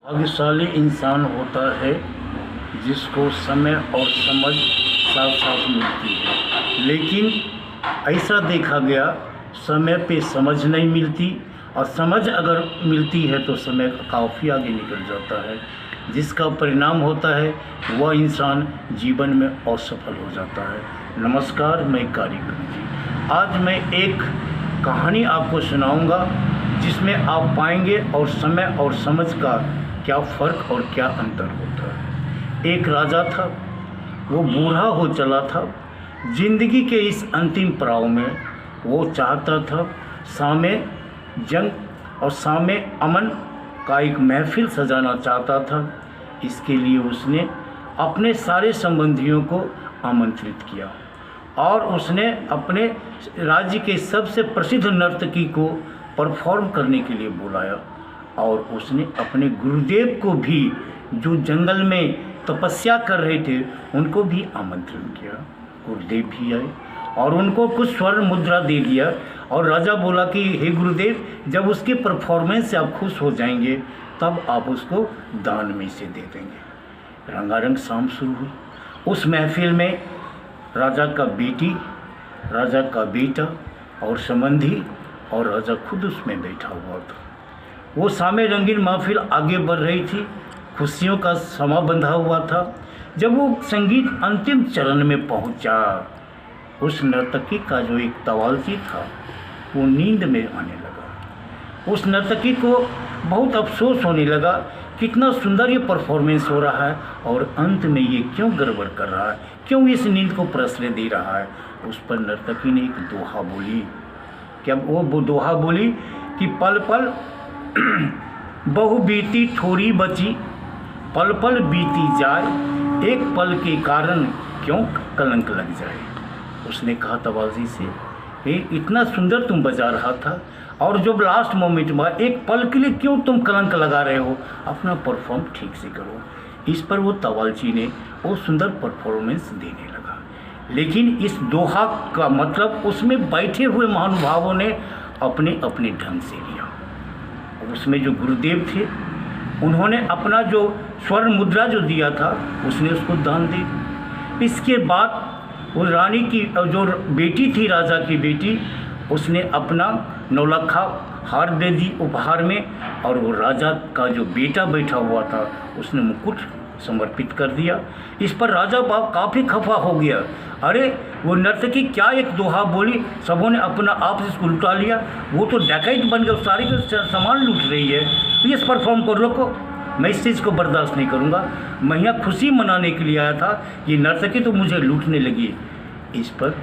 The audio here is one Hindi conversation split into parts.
भाग्यशाली इंसान होता है जिसको समय और समझ साथ साथ मिलती है, लेकिन ऐसा देखा गया समय पे समझ नहीं मिलती, और समझ अगर मिलती है तो समय काफ़ी आगे निकल जाता है, जिसका परिणाम होता है वह इंसान जीवन में असफल हो जाता है। नमस्कार, मैं कारीगर जी। आज मैं एक कहानी आपको सुनाऊंगा जिसमें आप पाएंगे और समय और समझ का क्या फ़र्क और क्या अंतर होता है। एक राजा था, वो बूढ़ा हो चला था। ज़िंदगी के इस अंतिम पड़ाव में वो चाहता था सामे जंग और सामे अमन का एक महफिल सजाना चाहता था। इसके लिए उसने अपने सारे संबंधियों को आमंत्रित किया और उसने अपने राज्य के सबसे प्रसिद्ध नर्तकी को परफॉर्म करने के लिए बुलाया, और उसने अपने गुरुदेव को भी, जो जंगल में तपस्या कर रहे थे, उनको भी आमंत्रण किया। गुरुदेव भी आए और उनको कुछ स्वर्ण मुद्रा दे दिया, और राजा बोला कि हे गुरुदेव, जब उसके परफॉर्मेंस से आप खुश हो जाएंगे तब आप उसको दान में से दे देंगे। रंगारंग शाम शुरू हुई। उस महफिल में राजा का बेटी, राजा का बेटा और संबंधी और राजा खुद उसमें बैठा हुआ था। वो सामे रंगीन महफिल आगे बढ़ रही थी, खुशियों का समा बंधा हुआ था। जब वो संगीत अंतिम चरण में पहुंचा, उस नर्तकी का जो एक तवालची था वो नींद में आने लगा। उस नर्तकी को बहुत अफसोस होने लगा, कितना सुंदर ये परफॉर्मेंस हो रहा है और अंत में ये क्यों गड़बड़ कर रहा है, क्यों इस नींद को प्रश्रय दे रहा है। उस पर नर्तकी ने एक दोहा बोली। क्या वो दोहा बोली कि पल पल बहु बीती थोड़ी बची, पल पल बीती जाए, एक पल के कारण क्यों कलंक लग जाए। उसने कहा तवालजी से, इतना सुंदर तुम बजा रहा था और जब लास्ट मोमेंट में एक पल के लिए क्यों तुम कलंक लगा रहे हो, अपना परफॉर्म ठीक से करो। इस पर वो तवालची ने वो सुंदर परफॉर्मेंस देने लगा। लेकिन इस दोहा का मतलब उसमें बैठे हुए महानुभावों ने अपने अपने ढंग से लिया। उसमें जो गुरुदेव थे, उन्होंने अपना जो स्वर्ण मुद्रा जो दिया था उसने उसको दान दे दी। इसके बाद वो रानी की जो बेटी थी, राजा की बेटी, उसने अपना नौलखा हार दे दी उपहार में, और वो राजा का जो बेटा बैठा हुआ था उसने मुकुट समर्पित कर दिया। इस पर राजा बाप काफ़ी खफा हो गया। अरे वो नर्तकी क्या एक दोहा बोली, सबों ने अपना आप से इसको लुटा लिया, वो तो डकैत बन गया, सारी का सामान लूट रही है। प्लीज़ परफॉर्म को रोको, मैं इस चीज़ को बर्दाश्त नहीं करूँगा। मैं यहाँ खुशी मनाने के लिए आया था, ये नर्तकी तो मुझे लूटने लगी। इस पर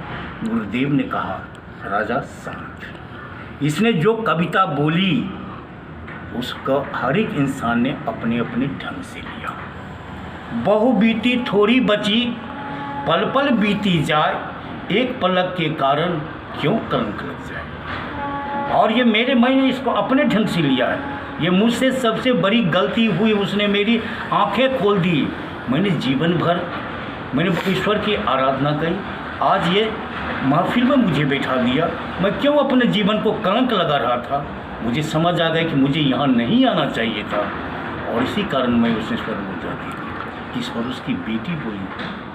गुरुदेव ने कहा, राजा शांत। इसने जो कविता बोली उसका हर एक इंसान ने अपने अपने ढंग से लिया। बहु बीती थोड़ी बची, पल पल बीती जाए, एक पलक के कारण क्यों कलंक लग जाए। और ये मैंने इसको अपने ढंग से लिया है। ये मुझसे सबसे बड़ी गलती हुई, उसने मेरी आंखें खोल दी। मैंने जीवन भर ईश्वर की आराधना करी, आज ये महफिल में मुझे बैठा दिया। मैं क्यों अपने जीवन को कलंक लगा रहा था। मुझे समझ आ गया कि मुझे यहाँ नहीं आना चाहिए था, और इसी कारण मैं उसे स्वर्ण मुद्रा दी। इस पर उसकी बेटी बोली,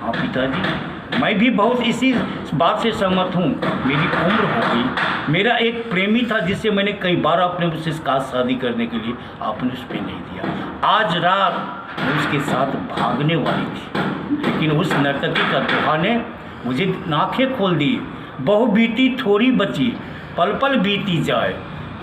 हाँ पिताजी, मैं भी बहुत इसी बात से सहमत हूँ। मेरी उम्र हो गई, मेरा एक प्रेमी था जिससे मैंने कई बार अपने उससे कहा शादी करने के लिए, आपने उस पर नहीं दिया। आज रात मैं उसके साथ भागने वाली थी, लेकिन उस नर्तकी का दोहा ने मुझे आँखें खोल दी। बहु बीती थोड़ी बची, पल पल बीती जाए,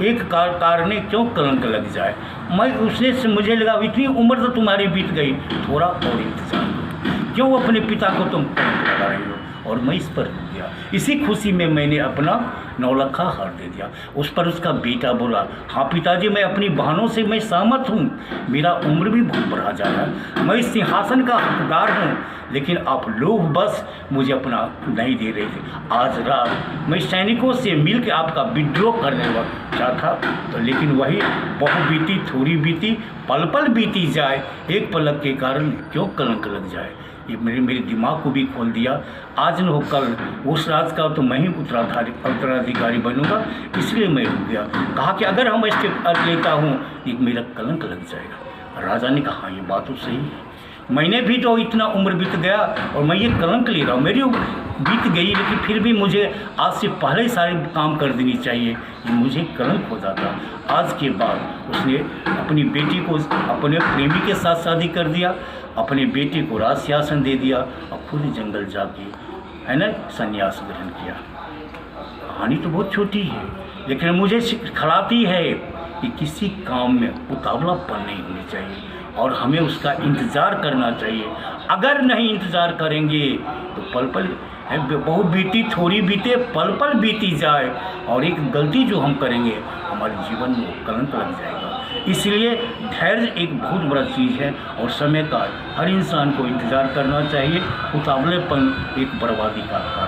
एक कारण क्यों कलंक लग जाए। मैं उसने से मुझे लगा, इतनी उम्र तो तुम्हारी बीत गई, थोड़ा और इंतजार करो, क्यों अपने पिता को तुम कलंक लगा रही हो। और मैं इस पर रुक गया। इसी खुशी में मैंने अपना नौलखा हार दे दिया। उस पर उसका बेटा बोला, हाँ पिताजी, मैं अपनी बहनों से मैं सहमत हूँ, मेरा उम्र भी बहुत बढ़ा जा रहा है, मैं इस सिंहासन का हकदार हूँ, लेकिन आप लोग बस मुझे अपना नहीं दे रहे थे। आज रात मैं सैनिकों से मिल के आपका विद्रोह करने वाला था, तो लेकिन वही बहु बीती थोड़ी बीती, पल पल बीती जाए, एक पलक के कारण क्यों कलंक लग जाए। ये मेरे दिमाग को भी खोल दिया। आज न हो कल उस राज का तो मैं ही उत्तराधिकारी बनूंगा, इसलिए मैं रुक गया। कहा कि अगर हम स्टेप लेता हूँ एक मेरा कलंक लग जाएगा। राजा ने कहा ये बात तो सही है, मैंने भी तो इतना उम्र बीत गया और मैं ये कलंक ले रहा हूँ, मेरी बीत गई, लेकिन फिर भी मुझे आज से पहले सारे काम कर देनी चाहिए, ये मुझे कलंक हो जाता। आज के बाद उसने अपनी बेटी को अपने प्रेमी के साथ शादी कर दिया, अपने बेटे को राज सिंहासन दे दिया और खुद जंगल जाके है ना संन्यास ग्रहण किया। कहानी तो बहुत छोटी है, लेकिन मुझे सिखलाती है कि किसी काम में उतावलापन नहीं होनी चाहिए और हमें उसका इंतज़ार करना चाहिए। अगर नहीं इंतज़ार करेंगे तो पल पल बहुत बीती थोड़ी बीते पल पल बीती जाए और एक गलती जो हम करेंगे हमारे जीवन में कलंक लग जाएगा। इसलिए धैर्य एक बहुत बड़ा चीज़ है और समय का हर इंसान को इंतज़ार करना चाहिए। उतावलेपन एक बर्बादी का कारण